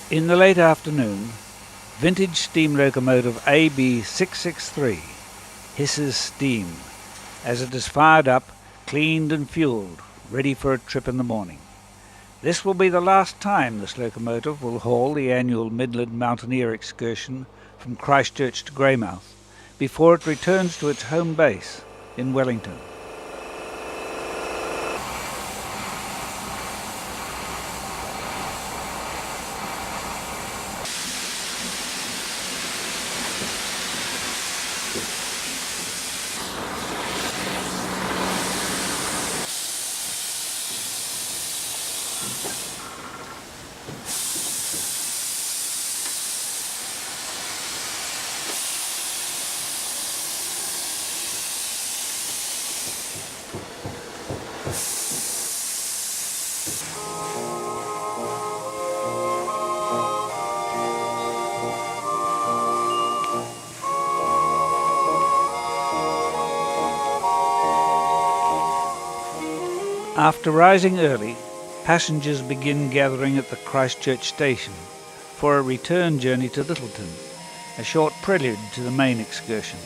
In the late afternoon, vintage steam locomotive AB 663 hisses steam as it is fired up, cleaned and fuelled, ready for a trip in the morning. This will be the last time this locomotive will haul the annual Midland Mountaineer excursion from Christchurch to Greymouth before it returns to its home base in Wellington. After rising early, passengers begin gathering at the Christchurch station for a return journey to Lyttelton, a short prelude to the main excursion.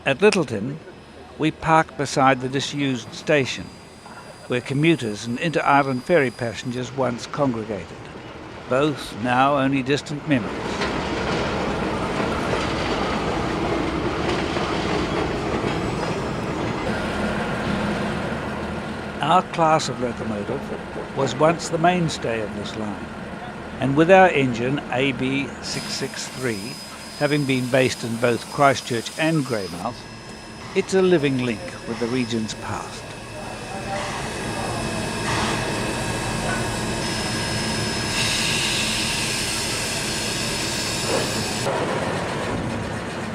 At Lyttelton, we park beside the disused station, where commuters and inter-island ferry passengers once congregated, both now only distant memories. Our class of locomotive was once the mainstay of this line, and with our engine AB 663 having been based in both Christchurch and Greymouth, it's a living link with the region's past.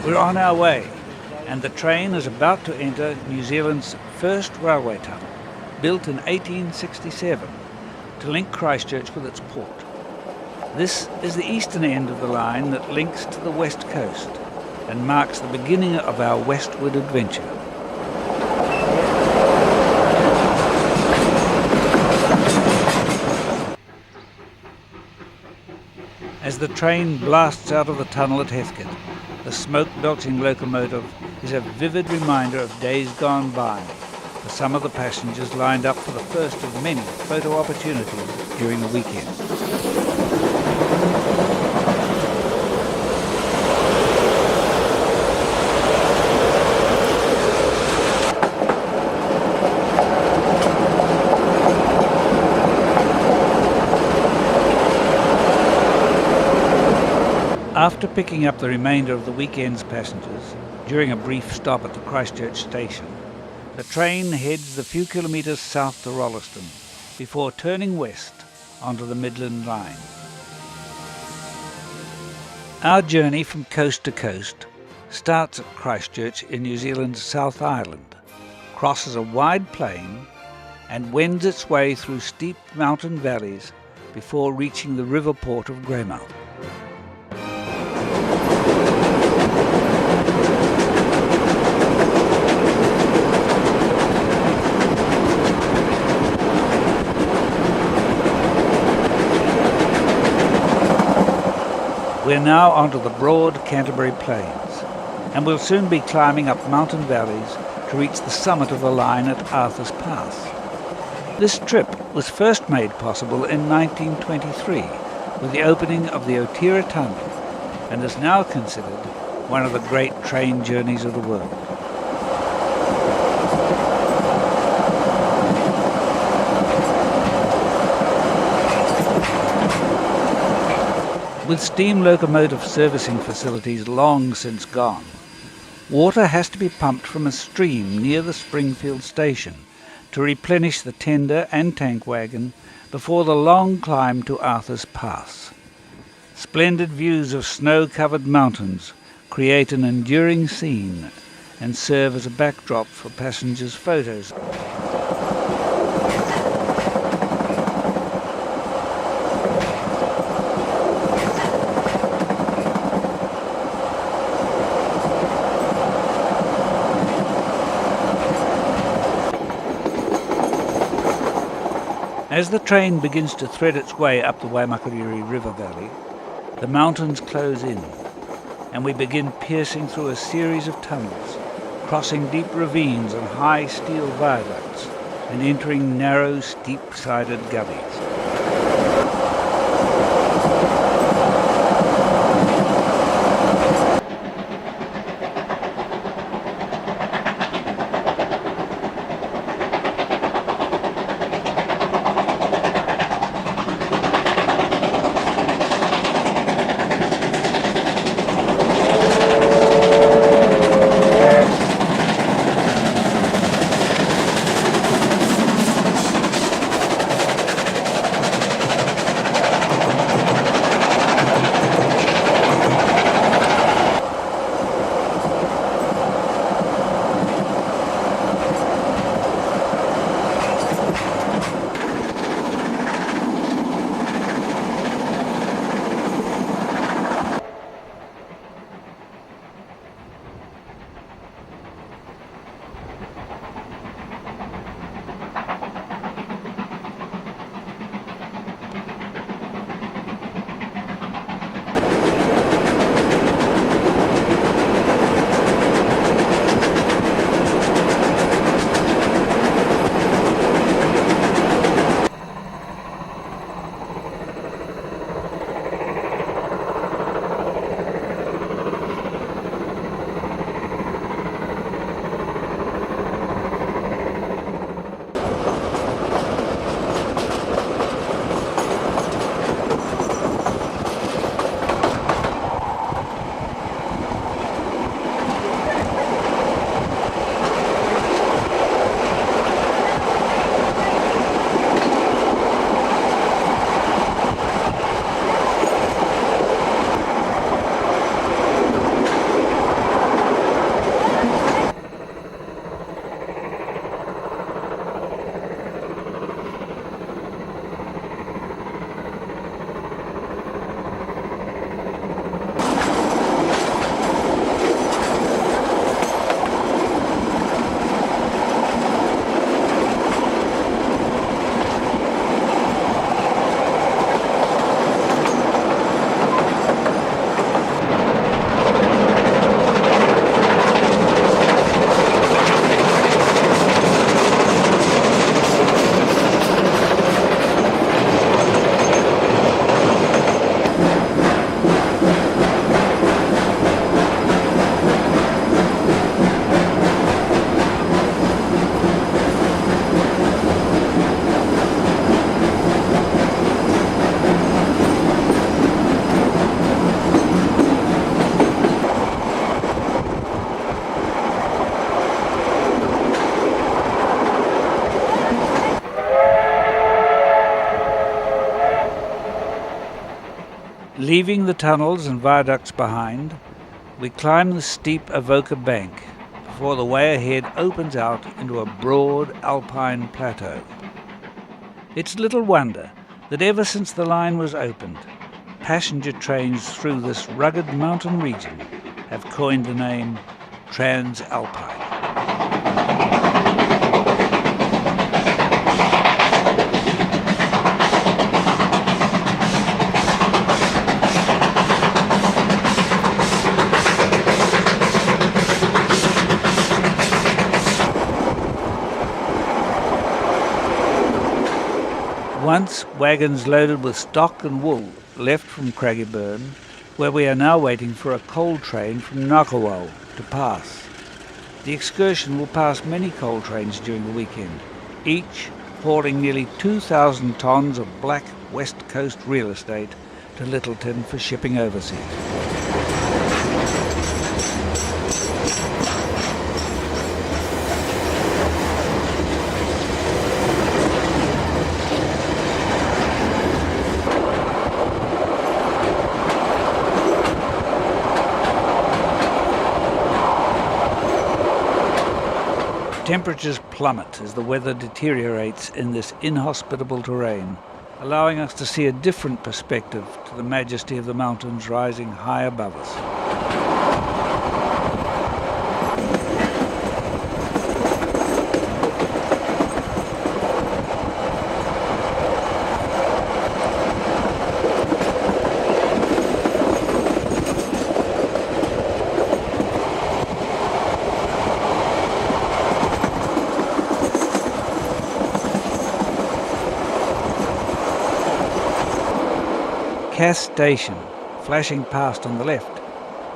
We're on our way, and the train is about to enter New Zealand's first railway tunnel, built in 1867 to link Christchurch with its port. This is the eastern end of the line that links to the west coast and marks the beginning of our westward adventure. As the train blasts out of the tunnel at Heathcote, the smoke-belching locomotive is a vivid reminder of days gone by for some of the passengers lined up for the first of many photo opportunities during the weekend. After picking up the remainder of the weekend's passengers during a brief stop at the Christchurch station, the train heads the few kilometres south to Rolleston before turning west onto the Midland Line. Our journey from coast to coast starts at Christchurch in New Zealand's South Island, crosses a wide plain and wends its way through steep mountain valleys before reaching the river port of Greymouth. We're now onto the broad Canterbury plains, and we'll soon be climbing up mountain valleys to reach the summit of the line at Arthur's Pass. This trip was first made possible in 1923 with the opening of the Otira Tunnel, and is now considered one of the great train journeys of the world. With steam locomotive servicing facilities long since gone, water has to be pumped from a stream near the Springfield station to replenish the tender and tank wagon before the long climb to Arthur's Pass. Splendid views of snow-covered mountains create an enduring scene and serve as a backdrop for passengers' photos. As the train begins to thread its way up the Waimakariri River Valley, the mountains close in, and we begin piercing through a series of tunnels, crossing deep ravines and high steel viaducts, and entering narrow, steep-sided gullies. Leaving the tunnels and viaducts behind, we climb the steep Avoca bank before the way ahead opens out into a broad Alpine plateau. It's little wonder that ever since the line was opened, passenger trains through this rugged mountain region have coined the name Trans-Alpine. Once wagons loaded with stock and wool left from Craigieburn, where we are now waiting for a coal train from Nakawau to pass. The excursion will pass many coal trains during the weekend, each hauling nearly 2,000 tonnes of black West Coast real estate to Lyttelton for shipping overseas. Temperatures plummet as the weather deteriorates in this inhospitable terrain, allowing us to see a different perspective to the majesty of the mountains rising high above us. Cass Station, flashing past on the left,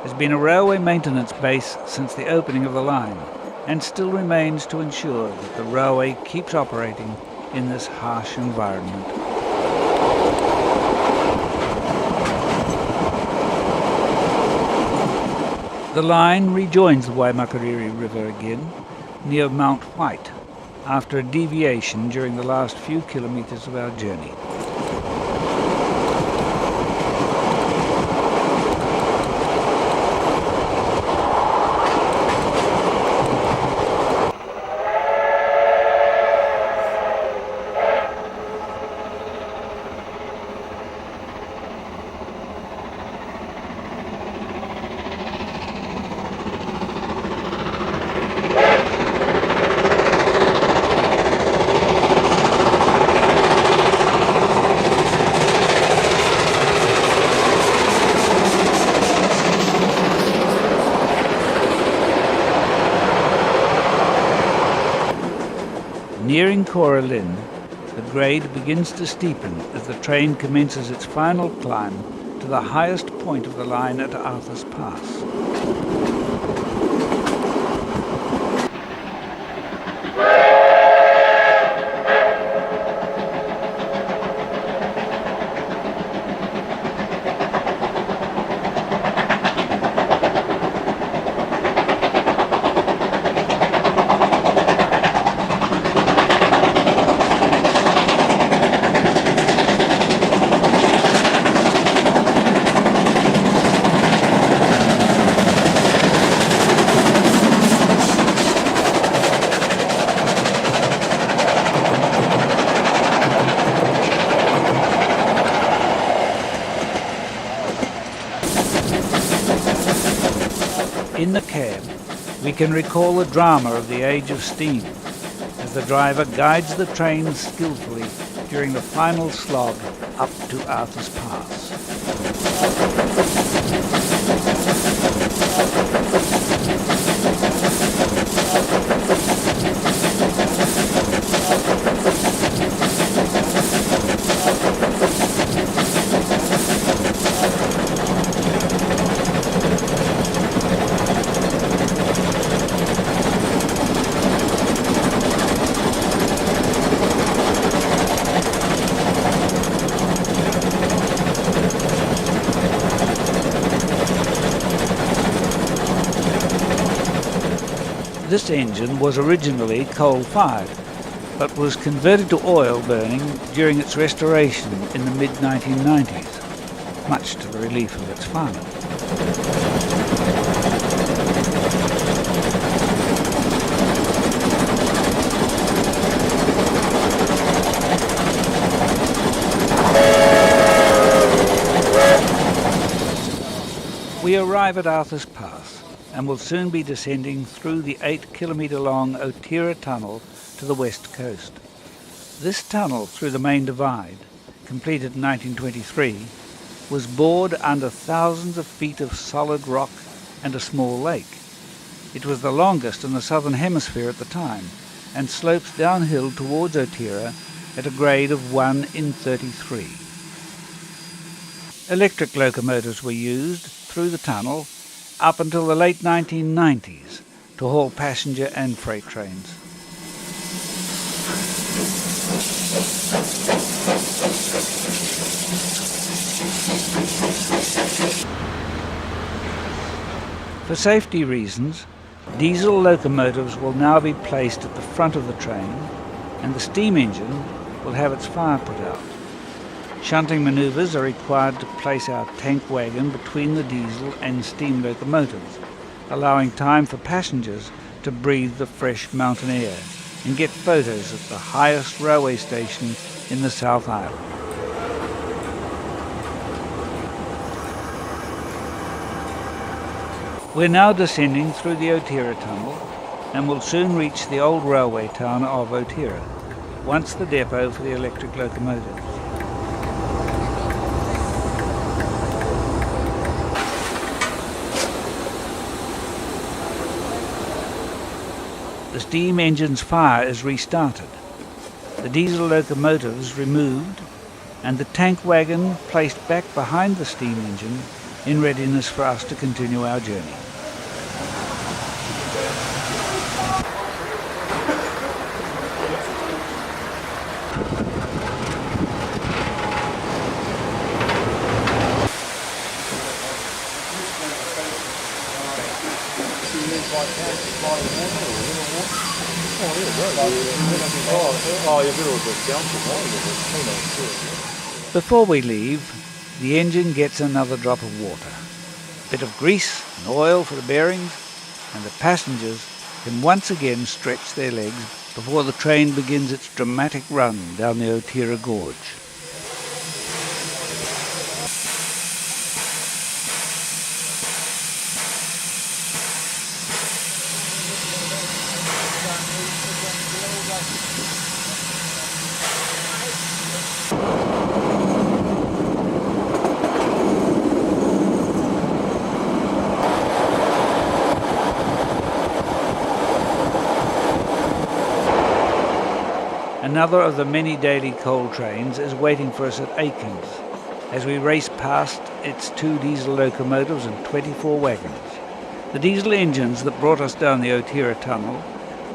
has been a railway maintenance base since the opening of the line and still remains to ensure that the railway keeps operating in this harsh environment. The line rejoins the Waimakariri River again near Mount White after a deviation during the last few kilometres of our journey. Nearing Cora Lynn, the grade begins to steepen as the train commences its final climb to the highest point of the line at Arthur's Pass. In the cab, we can recall the drama of the age of steam, as the driver guides the train skillfully during the final slog up to Arthur's Pass. This engine was originally coal-fired, but was converted to oil burning during its restoration in the mid-1990s, much to the relief of its farmer. We arrive at Arthur's Pass and will soon be descending through the 8-kilometre-long Otira Tunnel to the west coast. This tunnel through the main divide, completed in 1923, was bored under thousands of feet of solid rock and a small lake. It was the longest in the southern hemisphere at the time and slopes downhill towards Otira at a grade of 1 in 33. Electric locomotives were used through the tunnel up until the late 1990s to haul passenger and freight trains. For safety reasons, diesel locomotives will now be placed at the front of the train, and the steam engine will have its fire put out. Shunting manoeuvres are required to place our tank wagon between the diesel and steam locomotives, allowing time for passengers to breathe the fresh mountain air and get photos at the highest railway station in the South Island. We're now descending through the Otira Tunnel and will soon reach the old railway town of Otira, once the depot for the electric locomotives. The steam engine's fire is restarted, the diesel locomotives removed, and the tank wagon placed back behind the steam engine in readiness for us to continue our journey. Before we leave, the engine gets another drop of water, a bit of grease and oil for the bearings, and the passengers can once again stretch their legs before the train begins its dramatic run down the Otira Gorge. Another of the many daily coal trains is waiting for us at Aikens as we race past its 2 diesel locomotives and 24 wagons. The diesel engines that brought us down the Otira Tunnel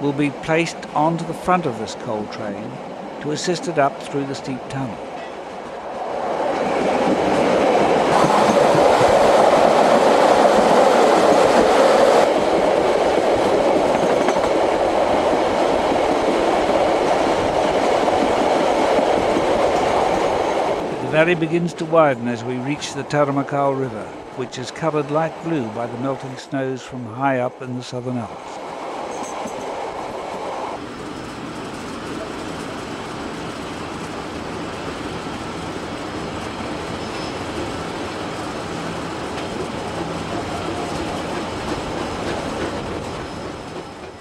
will be placed onto the front of this coal train to assist it up through the steep tunnel. The valley begins to widen as we reach the Tauramakau River, which is coloured light blue by the melting snows from high up in the Southern Alps.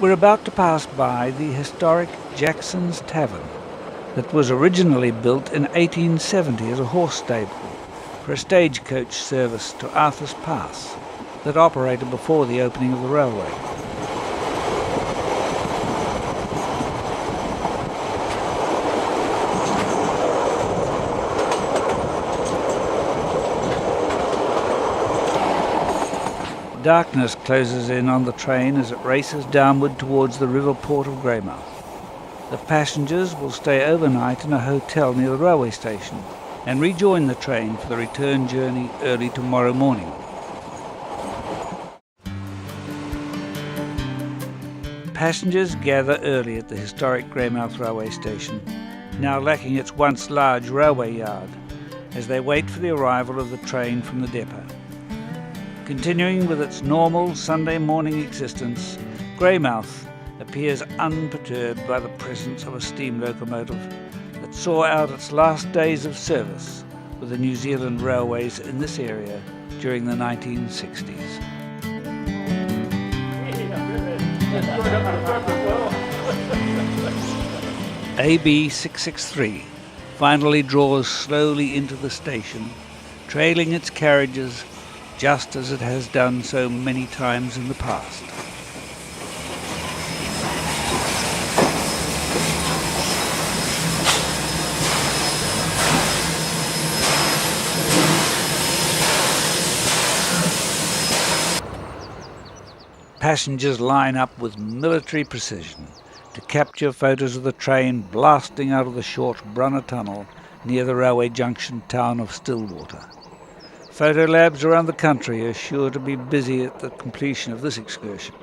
We're about to pass by the historic Jackson's Tavern that was originally built in 1870 as a horse stable for a stagecoach service to Arthur's Pass that operated before the opening of the railway. Darkness closes in on the train as it races downward towards the river port of Greymouth. The passengers will stay overnight in a hotel near the railway station and rejoin the train for the return journey early tomorrow morning. Passengers gather early at the historic Greymouth railway station, now lacking its once large railway yard, as they wait for the arrival of the train from the depot. Continuing with its normal Sunday morning existence, Greymouth appears unperturbed by the presence of a steam locomotive that saw out its last days of service with the New Zealand Railways in this area during the 1960s. AB 663 finally draws slowly into the station, trailing its carriages just as it has done so many times in the past. Passengers line up with military precision to capture photos of the train blasting out of the short Brunner Tunnel near the railway junction town of Stillwater. Photo labs around the country are sure to be busy at the completion of this excursion.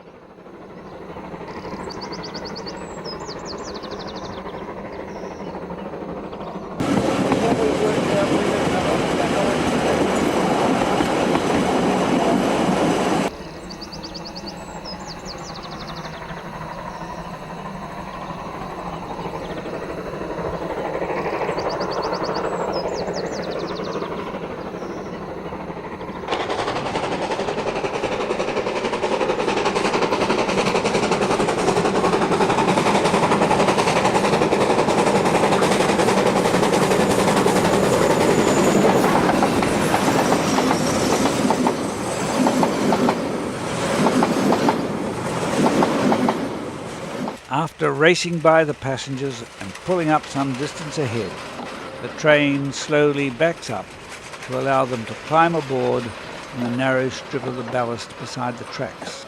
After racing by the passengers and pulling up some distance ahead, the train slowly backs up to allow them to climb aboard in the narrow strip of the ballast beside the tracks.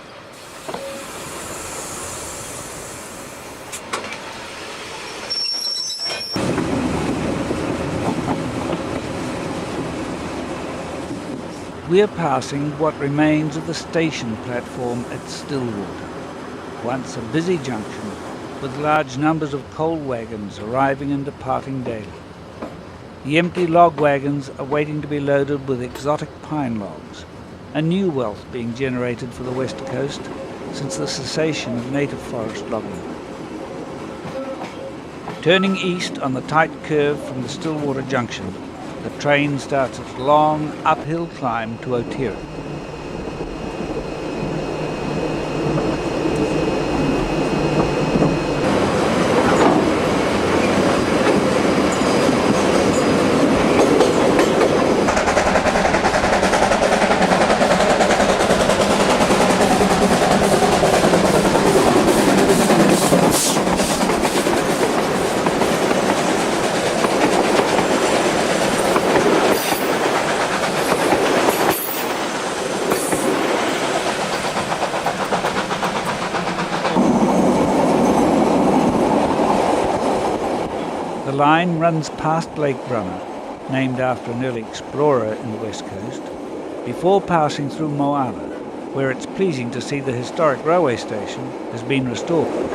We are passing what remains of the station platform at Stillwater, once a busy junction with large numbers of coal wagons arriving and departing daily. The empty log wagons are waiting to be loaded with exotic pine logs, a new wealth being generated for the West Coast since the cessation of native forest logging. Turning east on the tight curve from the Stillwater Junction, the train starts its long uphill climb to Otira. The line runs past Lake Brunner, named after an early explorer in the West Coast, before passing through Moana, where it's pleasing to see the historic railway station has been restored.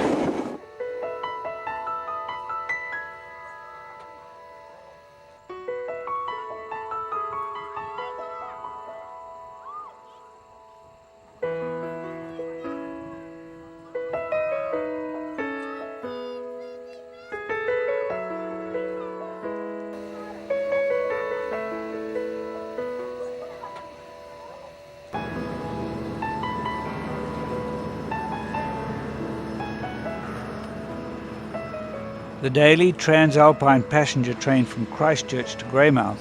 The daily Trans-Alpine passenger train from Christchurch to Greymouth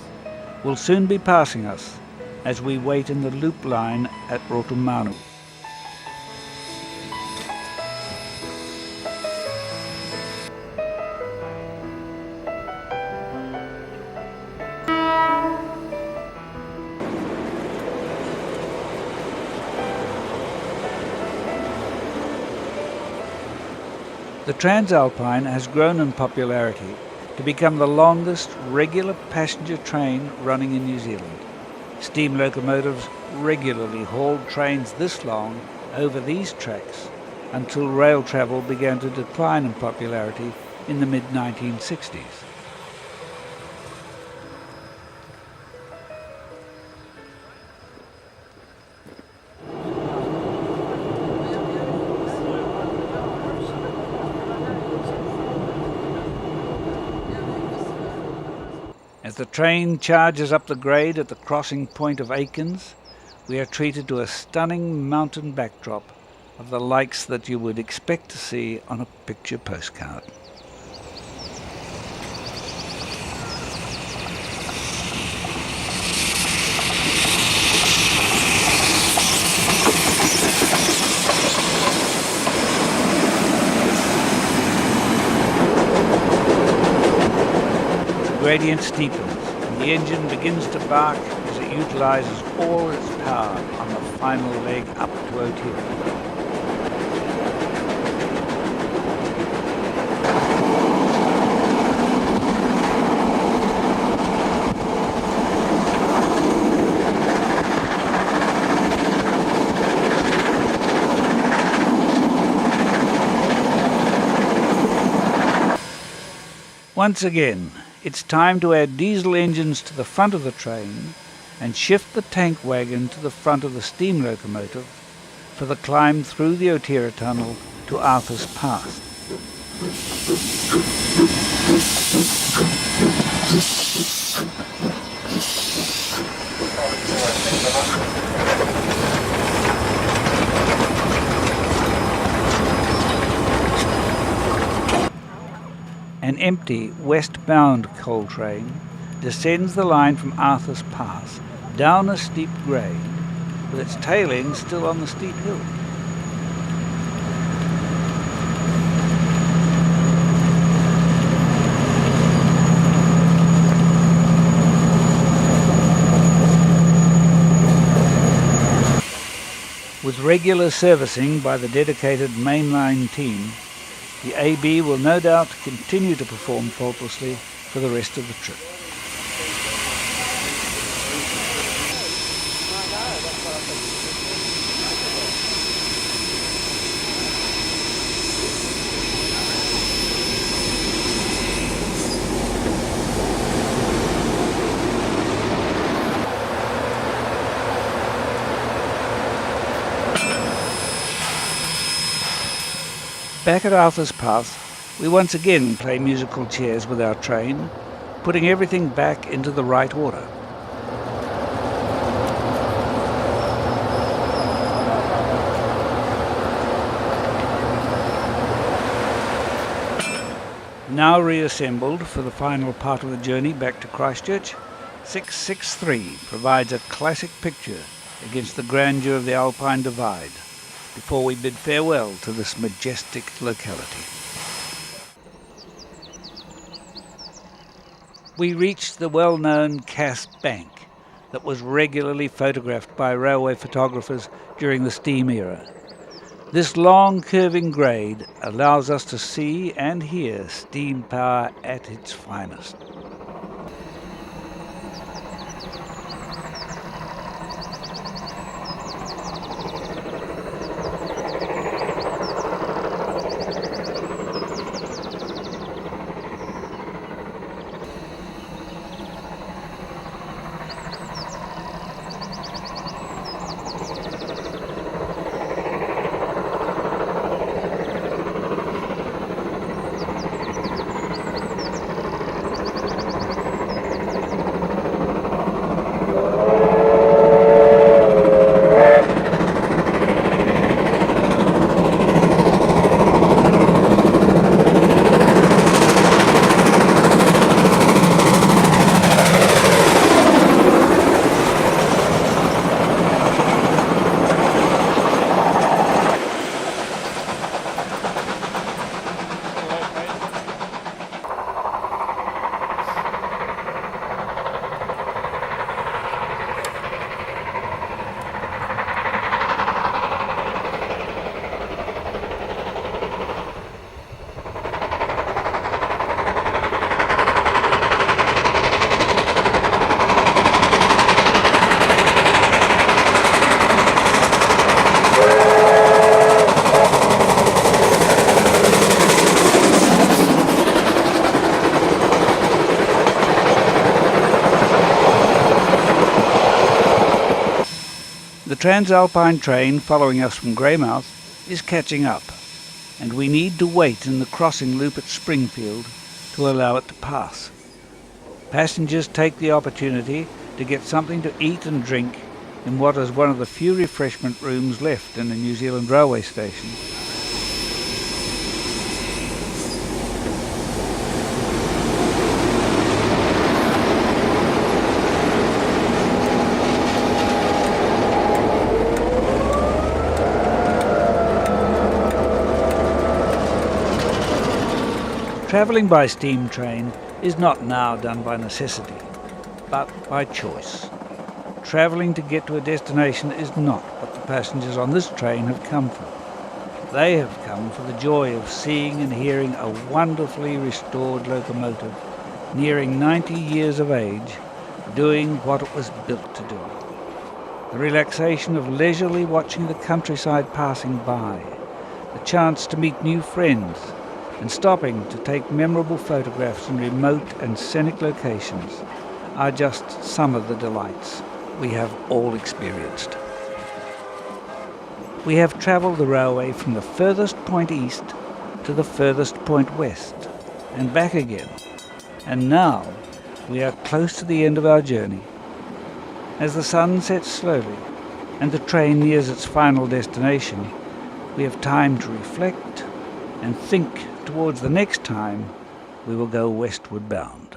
will soon be passing us as we wait in the loop line at Rotumanu. The Transalpine has grown in popularity to become the longest regular passenger train running in New Zealand. Steam locomotives regularly hauled trains this long over these tracks until rail travel began to decline in popularity in the mid-1960s. As the train charges up the grade at the crossing point of Aikens, we are treated to a stunning mountain backdrop of the likes that you would expect to see on a picture postcard. The gradient steepens and the engine begins to bark as it utilizes all its power on the final leg up to Otira. Once again, it's time to add diesel engines to the front of the train and shift the tank wagon to the front of the steam locomotive for the climb through the Otira Tunnel to Arthur's Pass. An empty westbound coal train descends the line from Arthur's Pass down a steep grade, with its tail end still on the steep hill. With regular servicing by the dedicated mainline team, the AB will no doubt continue to perform faultlessly for the rest of the trip. Back at Arthur's Pass, we once again play musical chairs with our train, putting everything back into the right order. Now reassembled for the final part of the journey back to Christchurch, 663 provides a classic picture against the grandeur of the Alpine divide, before we bid farewell to this majestic locality. We reached the well-known Cass Bank that was regularly photographed by railway photographers during the steam era. This long curving grade allows us to see and hear steam power at its finest. The Transalpine train following us from Greymouth is catching up, and we need to wait in the crossing loop at Springfield to allow it to pass. Passengers take the opportunity to get something to eat and drink in what is one of the few refreshment rooms left in the New Zealand railway station. Travelling by steam train is not now done by necessity, but by choice. Travelling to get to a destination is not what the passengers on this train have come for. They have come for the joy of seeing and hearing a wonderfully restored locomotive, nearing 90 years of age, doing what it was built to do. The relaxation of leisurely watching the countryside passing by, the chance to meet new friends, and stopping to take memorable photographs in remote and scenic locations are just some of the delights we have all experienced. We have travelled the railway from the furthest point east to the furthest point west and back again, and now we are close to the end of our journey. As the sun sets slowly and the train nears its final destination, we have time to reflect and think towards the next time we will go westward bound.